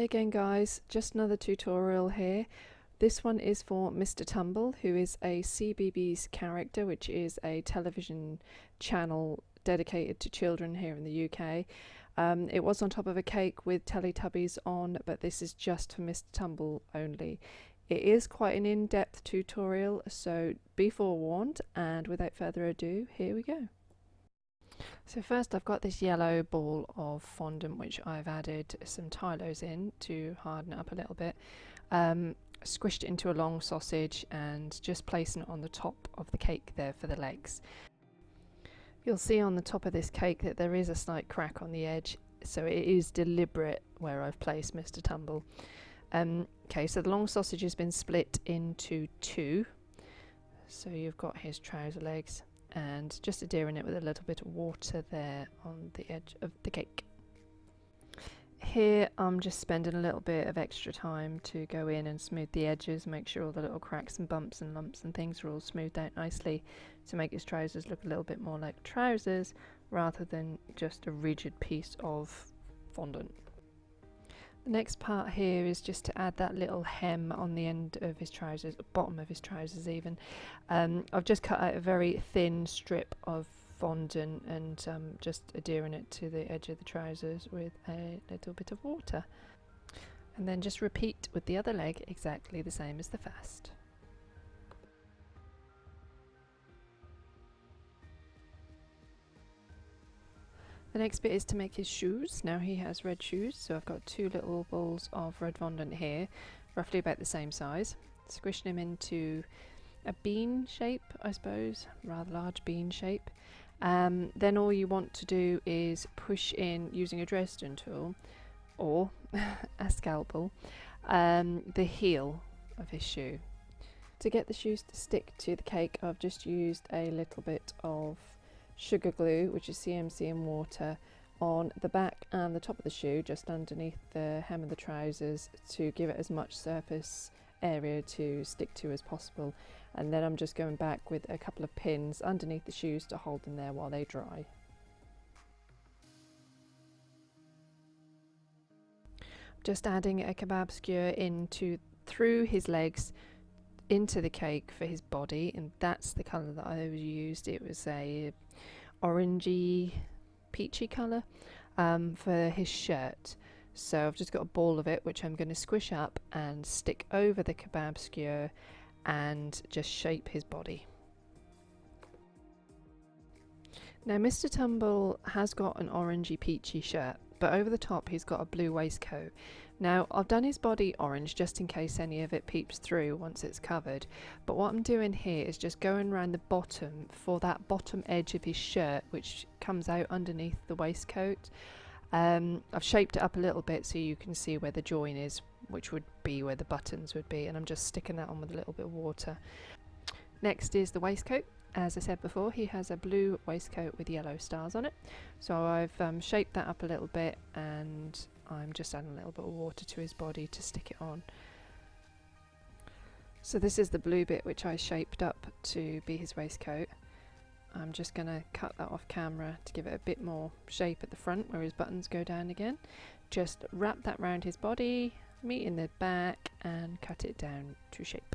again guys, just another tutorial here. This one is for Mr Tumble, who is a CBeebies character, which is a television channel dedicated to children here in the UK. It was on top of a cake with Teletubbies on, but this is just for Mr Tumble only. It is quite an in-depth tutorial, so be forewarned, and without further ado, here we go. So first I've got this yellow ball of fondant which I've added some Tylos in to harden it up a little bit. Squished it into a long sausage and just placing it on the top of the cake there for the legs. You'll see on the top of this cake that there is a slight crack on the edge, so it is deliberate where I've placed Mr Tumble. Okay, so the long sausage has been split into two. So you've got his trouser legs, and just adhering it with a little bit of water there on the edge of the cake. Here I'm just spending a little bit of extra time to go in and smooth the edges, make sure all the little cracks and bumps and lumps and things are all smoothed out nicely to make his trousers look a little bit more like trousers rather than just a rigid piece of fondant. The next part here is just to add that little hem on the end of his trousers, bottom of his trousers even. I've just cut out a very thin strip of fondant and just adhering it to the edge of the trousers with a little bit of water. And then just repeat with the other leg exactly the same as the first. The next bit is to make his shoes. Now he has red shoes, so I've got two little balls of red fondant here, roughly about the same size. Squishing him into a bean shape, I suppose, rather large bean shape. Then all you want to do is push in using a Dresden tool or a scalpel the heel of his shoe. To get the shoes to stick to the cake, I've just used a little bit of sugar glue, which is CMC and water, on the back and the top of the shoe, just underneath the hem of the trousers, to give it as much surface area to stick to as possible. And then I'm just going back with a couple of pins underneath the shoes to hold them there while they dry. Just adding a kebab skewer through his legs into the cake for his body, and that's the colour that I used. It was a orangey peachy colour for his shirt. So I've just got a ball of it which I'm going to squish up and stick over the kebab skewer and just shape his body. Now Mr Tumble has got an orangey peachy shirt, but over the top he's got a blue waistcoat. Now I've done his body orange just in case any of it peeps through once it's covered, but what I'm doing here is just going around the bottom for that bottom edge of his shirt which comes out underneath the waistcoat. I've shaped it up a little bit so you can see where the join is, which would be where the buttons would be, and I'm just sticking that on with a little bit of water. Next is the waistcoat. As I said before, he has a blue waistcoat with yellow stars on it, so I've shaped that up a little bit and I'm just adding a little bit of water to his body to stick it on. So this is the blue bit which I shaped up to be his waistcoat. I'm just going to cut that off camera to give it a bit more shape at the front where his buttons go down again. Just wrap that round his body, meet in the back and cut it down to shape.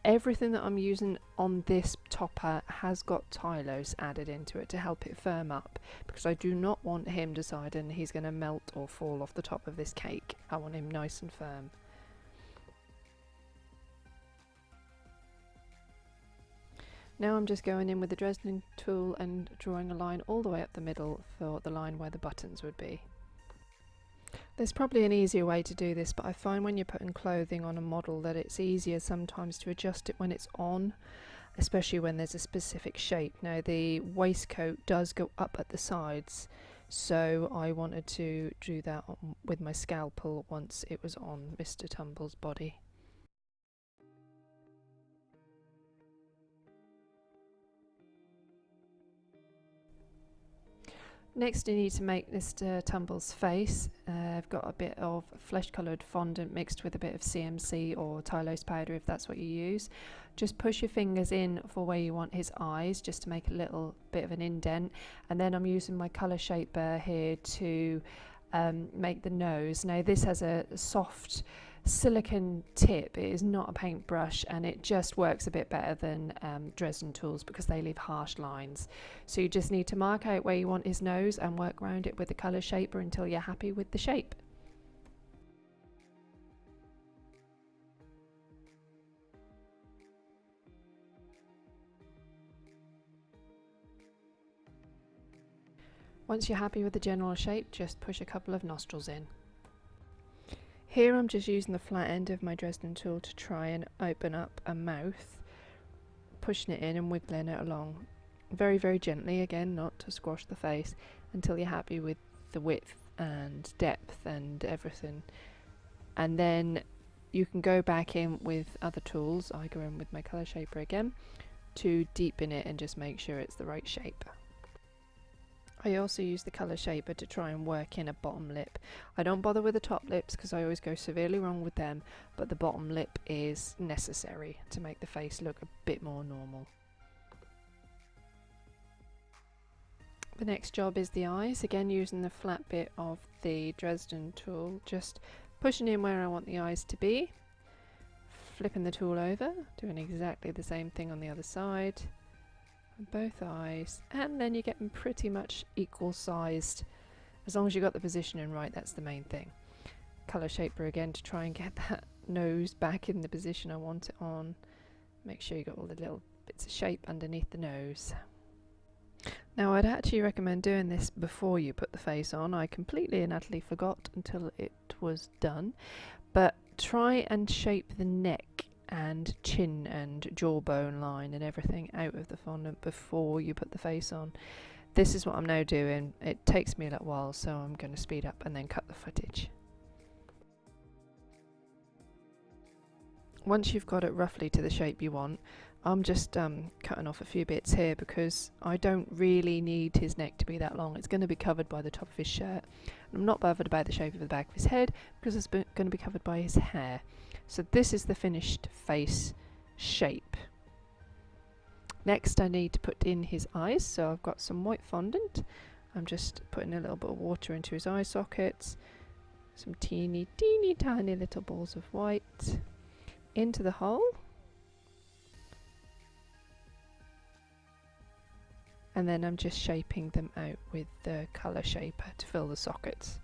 Everything that I'm using on this topper has got Tylos added into it to help it firm up, because I do not want him deciding he's going to melt or fall off the top of this cake. I want him nice and firm. Now I'm just going in with the Dresden tool and drawing a line all the way up the middle for the line where the buttons would be. There's probably an easier way to do this, but I find when you're putting clothing on a model that it's easier sometimes to adjust it when it's on, especially when there's a specific shape. Now the waistcoat does go up at the sides, so I wanted to do that with my scalpel once it was on Mr Tumble's body. Next you need to make Mr Tumble's face. I've got a bit of flesh coloured fondant mixed with a bit of CMC or Tylose powder if that's what you use. Just push your fingers in for where you want his eyes, just to make a little bit of an indent, and then I'm using my colour shaper here to make the nose. Now this has a soft silicone tip, it is not a paintbrush, and it just works a bit better than Dresden tools because they leave harsh lines. So you just need to mark out where you want his nose and work around it with the colour shaper until you're happy with the shape. Once you're happy with the general shape, just push a couple of nostrils in. Here I'm just using the flat end of my Dresden tool to try and open up a mouth, pushing it in and wiggling it along very, very gently, again not to squash the face, until you're happy with the width and depth and everything. And then you can go back in with other tools. I go in with my colour shaper again to deepen it and just make sure it's the right shape. I also use the colour shaper to try and work in a bottom lip. I don't bother with the top lips because I always go severely wrong with them, but the bottom lip is necessary to make the face look a bit more normal. The next job is the eyes, again using the flat bit of the Dresden tool, just pushing in where I want the eyes to be, flipping the tool over, doing exactly the same thing on the other side. Both eyes, and then you get them pretty much equal sized. As long as you got the positioning right, that's the main thing. Colour shaper again to try and get that nose back in the position I want it on. Make sure you got all the little bits of shape underneath the nose. Now I'd actually recommend doing this before you put the face on. I completely and utterly forgot until it was done, but try and shape the neck and chin and jawbone line and everything out of the fondant before you put the face on. This is what I'm now doing. It takes me a little while, so I'm going to speed up and then cut the footage. Once you've got it roughly to the shape you want, I'm just cutting off a few bits here because I don't really need his neck to be that long. It's going to be covered by the top of his shirt. I'm not bothered about the shape of the back of his head because it's going to be covered by his hair. So this is the finished face shape. Next I need to put in his eyes, so I've got some white fondant. I'm just putting a little bit of water into his eye sockets, some teeny tiny little balls of white into the hole, and then I'm just shaping them out with the colour shaper to fill the sockets.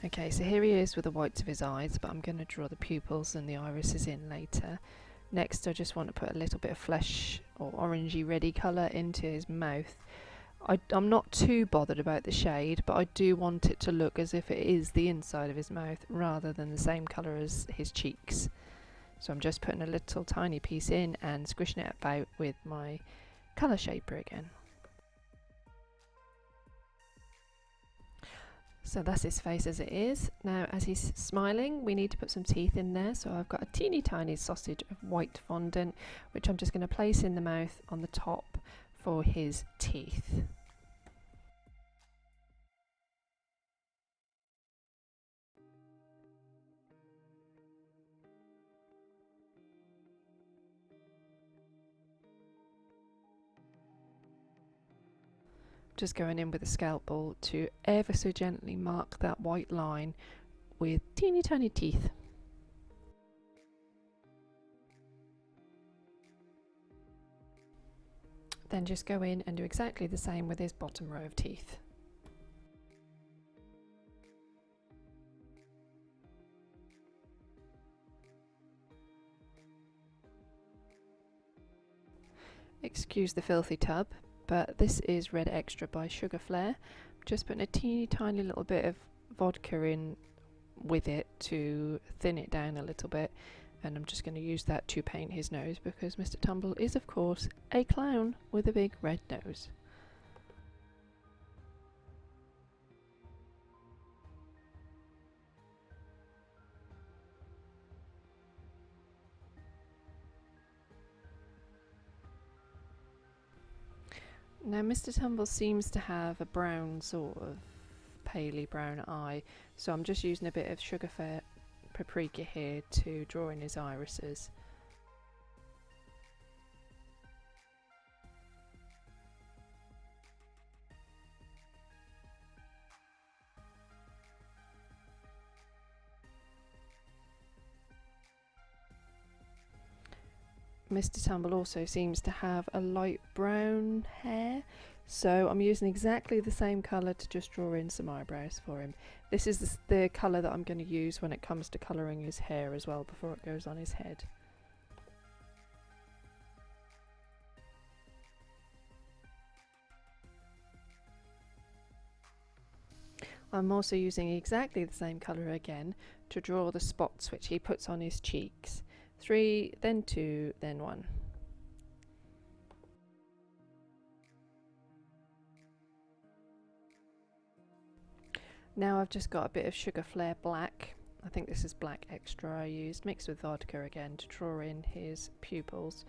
Okay, so here he is with the whites of his eyes, but I'm going to draw the pupils and the irises in later. Next I just want to put a little bit of flesh or orangey reddy colour into his mouth. I'm not too bothered about the shade, but I do want it to look as if it is the inside of his mouth rather than the same colour as his cheeks. So I'm just putting a little tiny piece in and squishing it about with my colour shaper again. So that's his face as it is. Now as he's smiling, we need to put some teeth in there, so I've got a teeny tiny sausage of white fondant which I'm just going to place in the mouth on the top for his teeth. Just going in with a scalp ball to ever so gently mark that white line with teeny tiny teeth. Then just go in and do exactly the same with his bottom row of teeth. Excuse the filthy tub, but this is Red Extra by Sugar Flare. Just putting a teeny tiny little bit of vodka in with it to thin it down a little bit, and I'm just going to use that to paint his nose because Mr Tumble is of course a clown with a big red nose. Now Mr Tumble seems to have a brown sort of paley brown eye, so I'm just using a bit of Sugar Fair paprika here to draw in his irises. Mr Tumble also seems to have a light brown hair, so I'm using exactly the same colour to just draw in some eyebrows for him. This is the colour that I'm going to use when it comes to colouring his hair as well before it goes on his head. I'm also using exactly the same colour again to draw the spots which he puts on his cheeks. 3, then 2, then 1. Now I've just got a bit of Sugar Flare Black. I think this is black extra I used, mixed with vodka again to draw in his pupils.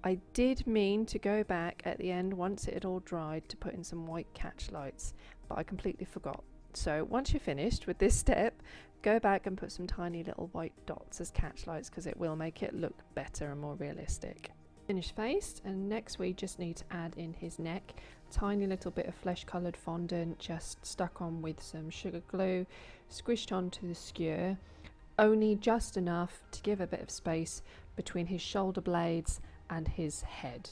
I did mean to go back at the end once it had all dried to put in some white catch lights, but I completely forgot. So once you're finished with this step, go back and put some tiny little white dots as catch lights because it will make it look better and more realistic. Finished face, and next we just need to add in his neck. Tiny little bit of flesh coloured fondant just stuck on with some sugar glue, squished onto the skewer, only just enough to give a bit of space between his shoulder blades and his head.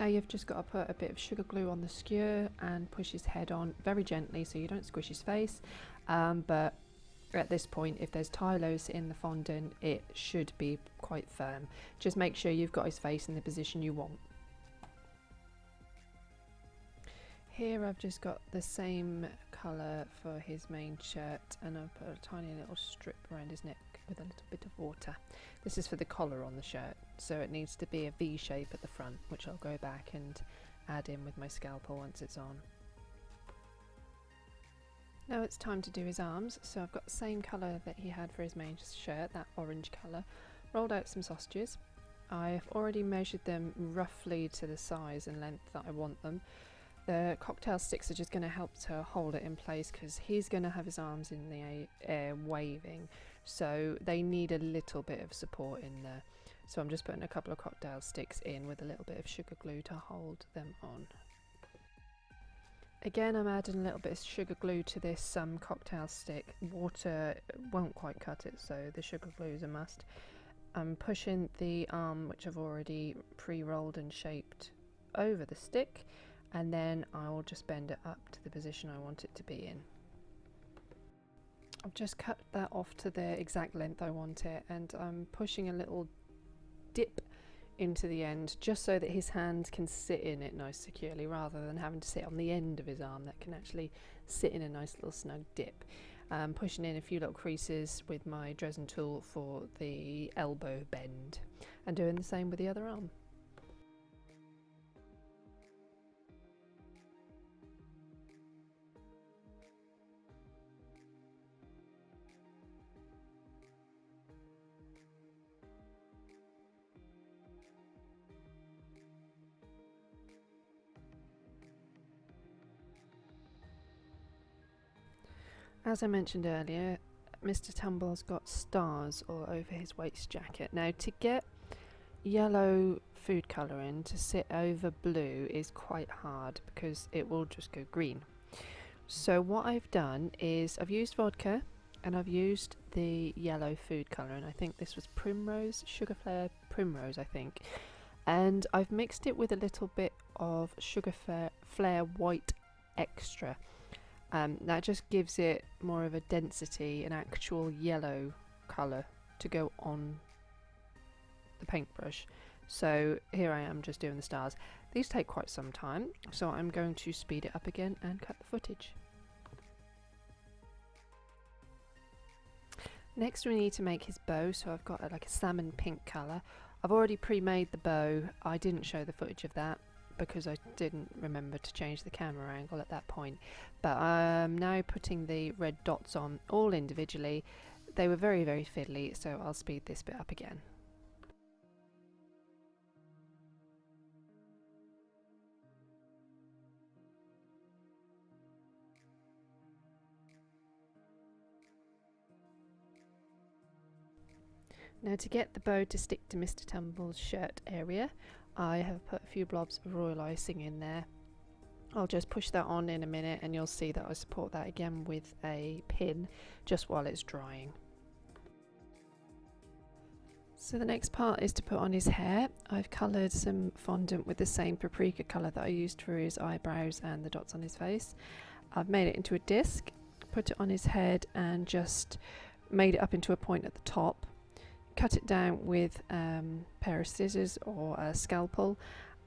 Now you've just got to put a bit of sugar glue on the skewer and push his head on very gently so you don't squish his face, but at this point if there's tylose in the fondant it should be quite firm. Just make sure you've got his face in the position you want. Here I've just got the same colour for his main shirt and I've put a tiny little strip around his neck with a little bit of water. This is for the collar on the shirt, so it needs to be a V shape at the front, which I'll go back and add in with my scalpel once it's on. Now it's time to do his arms, so I've got the same colour that he had for his main shirt, that orange colour. Rolled out some sausages. I've already measured them roughly to the size and length that I want them. The cocktail sticks are just going to help to hold it in place because he's going to have his arms in the air waving, so they need a little bit of support in there. So I'm just putting a couple of cocktail sticks in with a little bit of sugar glue to hold them on. Again, I'm adding a little bit of sugar glue to this cocktail stick. Water won't quite cut it, so the sugar glue is a must. I'm pushing the arm, which I've already pre-rolled and shaped, over the stick, and then I will just bend it up to the position I want it to be in. I've just cut that off to the exact length I want it, and I'm pushing a little dip into the end just so that his hands can sit in it nice securely rather than having to sit on the end of his arm. That can actually sit in a nice little snug dip. Pushing in a few little creases with my Dresden tool for the elbow bend and doing the same with the other arm. As I mentioned earlier, Mr Tumble's got stars all over his waist jacket. Now to get yellow food colouring to sit over blue is quite hard because it will just go green. So what I've done is I've used vodka and I've used the yellow food colouring. I think this was Primrose, Sugar Primrose I think. And I've mixed it with a little bit of Sugar Flare White Extra. That just gives it more of a density, an actual yellow colour to go on the paintbrush. So here I am just doing the stars. These take quite some time, so I'm going to speed it up again and cut the footage. Next we need to make his bow, so I've got like a salmon pink colour. I've already pre-made the bow. I didn't show the footage of that because I didn't remember to change the camera angle at that point, but I'm now putting the red dots on all individually. They were very fiddly, so I'll speed this bit up again. Now, to get the bow to stick to Mr Tumble's shirt area, I have put a few blobs of royal icing in there. I'll just push that on in a minute and you'll see that I support that again with a pin just while it's drying. So the next part is to put on his hair. I've coloured some fondant with the same paprika colour that I used for his eyebrows and the dots on his face. I've made it into a disc, put it on his head and just made it up into a point at the top. Cut it down with a pair of scissors or a scalpel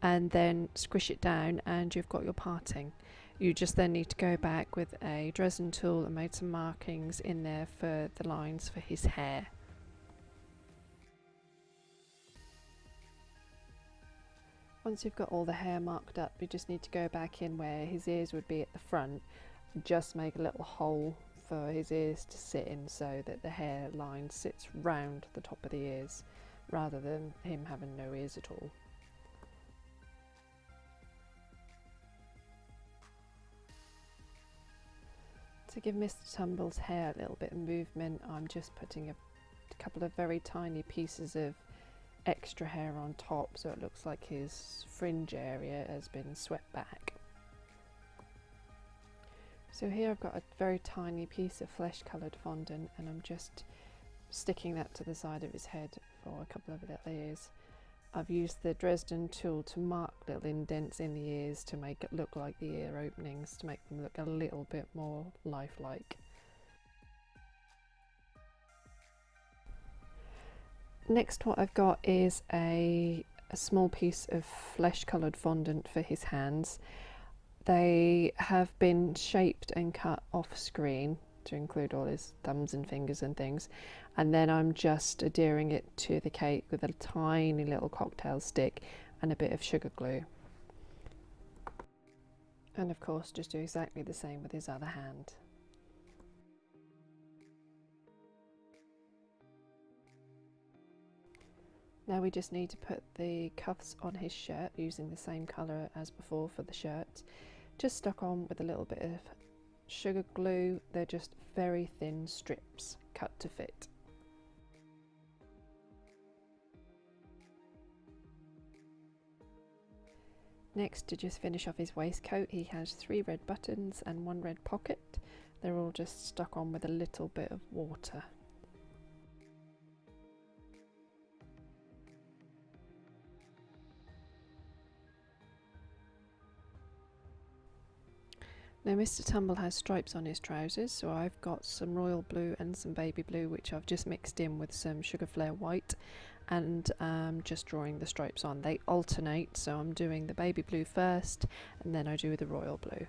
and then squish it down and you've got your parting. You just then need to go back with a Dresden tool and made some markings in there for the lines for his hair. Once you've got all the hair marked up, you just need to go back in where his ears would be at the front and just make a little hole for his ears to sit in so that the hairline sits round the top of the ears rather than him having no ears at all. To give Mr Tumble's hair a little bit of movement, I'm just putting a couple of very tiny pieces of extra hair on top so it looks like his fringe area has been swept back. So here I've got a very tiny piece of flesh coloured fondant and I'm just sticking that to the side of his head for a couple of little ears. I've used the Dresden tool to mark little indents in the ears to make it look like the ear openings, to make them look a little bit more lifelike. Next, what I've got is a small piece of flesh coloured fondant for his hands. They have been shaped and cut off screen to include all his thumbs and fingers and things, and then I'm just adhering it to the cake with a tiny little cocktail stick and a bit of sugar glue. And of course just do exactly the same with his other hand. Now we just need to put the cuffs on his shirt using the same colour as before for the shirt. Just stuck on with a little bit of sugar glue. They're just very thin strips cut to fit. Next, to just finish off his waistcoat, he has 3 red buttons and 1 red pocket. They're all just stuck on with a little bit of water. Now Mr Tumble has stripes on his trousers, so I've got some royal blue and some baby blue which I've just mixed in with some sugar flare white and just drawing the stripes on. They alternate, so I'm doing the baby blue first and then I do the royal blue.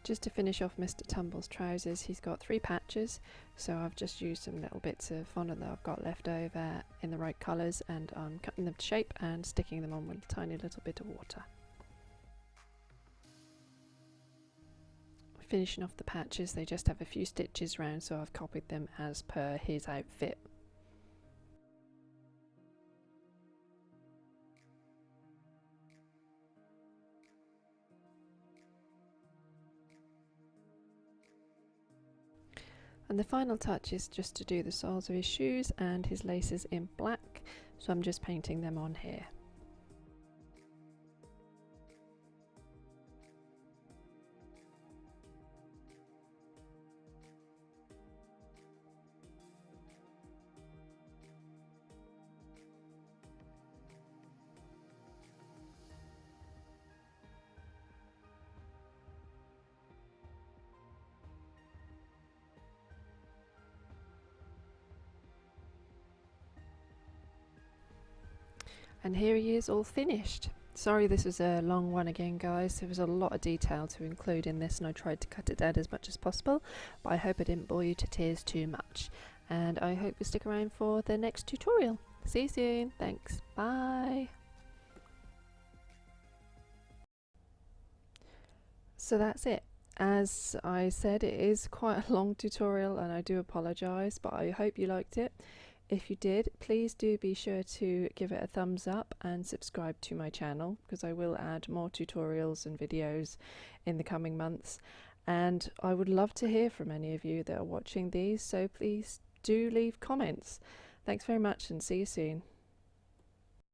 Just to finish off Mr Tumble's trousers, he's got 3 patches, so I've just used some little bits of fondant that I've got left over in the right colours and I'm cutting them to shape and sticking them on with a tiny little bit of water. Finishing off the patches, they just have a few stitches round, so I've copied them as per his outfit. And the final touch is just to do the soles of his shoes and his laces in black, so I'm just painting them on here. And here he is all finished. Sorry this was a long one again guys, there was a lot of detail to include in this and I tried to cut it down as much as possible, but I hope I didn't bore you to tears too much. and I hope you stick around for the next tutorial. See you soon. Thanks. Bye. So that's it. As I said, it is quite a long tutorial and I do apologise, but I hope you liked it. If you did, please do be sure to give it a thumbs up and subscribe to my channel, because I will add more tutorials and videos in the coming months, and I would love to hear from any of you that are watching these, so please do leave comments. Thanks very much and see you soon.